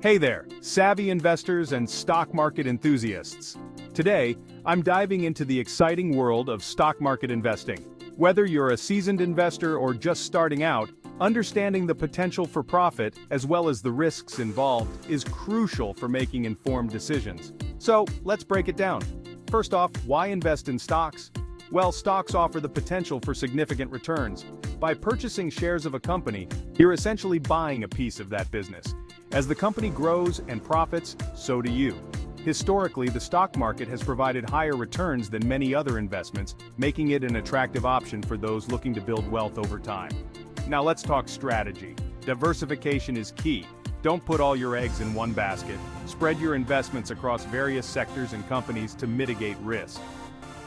Hey there, savvy investors and stock market enthusiasts. Today, I'm diving into the exciting world of stock market investing. Whether you're a seasoned investor or just starting out, understanding the potential for profit as well as the risks involved is crucial for making informed decisions. So, let's break it down. First off, why invest in stocks? Well, stocks offer the potential for significant returns. By purchasing shares of a company, you're essentially buying a piece of that business. As the company grows and profits, so do you. Historically, the stock market has provided higher returns than many other investments, making it an attractive option for those looking to build wealth over time. Now let's talk strategy. Diversification is key. Don't put all your eggs in one basket. Spread your investments across various sectors and companies to mitigate risk.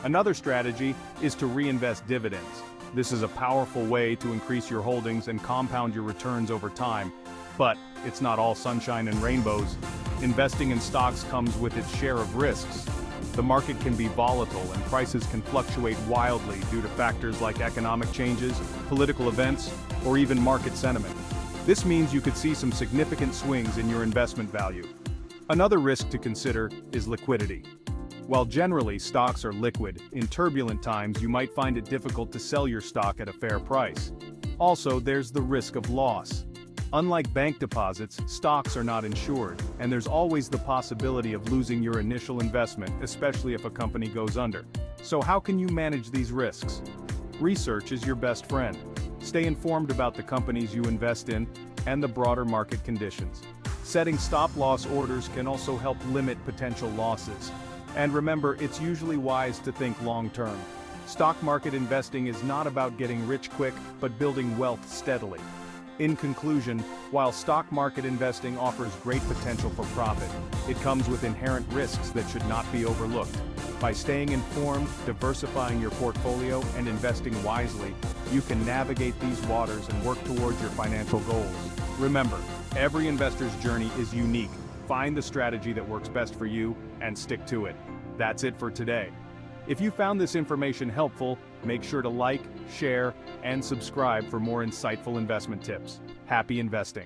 Another strategy is to reinvest dividends. This is a powerful way to increase your holdings and compound your returns over time. But it's not all sunshine and rainbows. Investing in stocks comes with its share of risks. The market can be volatile and prices can fluctuate wildly due to factors like economic changes, political events, or even market sentiment. This means you could see some significant swings in your investment value. Another risk to consider is liquidity. While generally stocks are liquid, in turbulent times you might find it difficult to sell your stock at a fair price. Also, there's the risk of loss. Unlike bank deposits, stocks are not insured, and there's always the possibility of losing your initial investment, especially if a company goes under. So how can you manage these risks? Research is your best friend. Stay informed about the companies you invest in and the broader market conditions. Setting stop-loss orders can also help limit potential losses. And remember, it's usually wise to think long-term. Stock market investing is not about getting rich quick, but building wealth steadily. In conclusion, while stock market investing offers great potential for profit, it comes with inherent risks that should not be overlooked. By staying informed, diversifying your portfolio, and investing wisely, you can navigate these waters and work towards your financial goals. Remember, every investor's journey is unique. Find the strategy that works best for you and stick to it. That's it for today. If you found this information helpful, make sure to like, share, and subscribe for more insightful investment tips. Happy investing!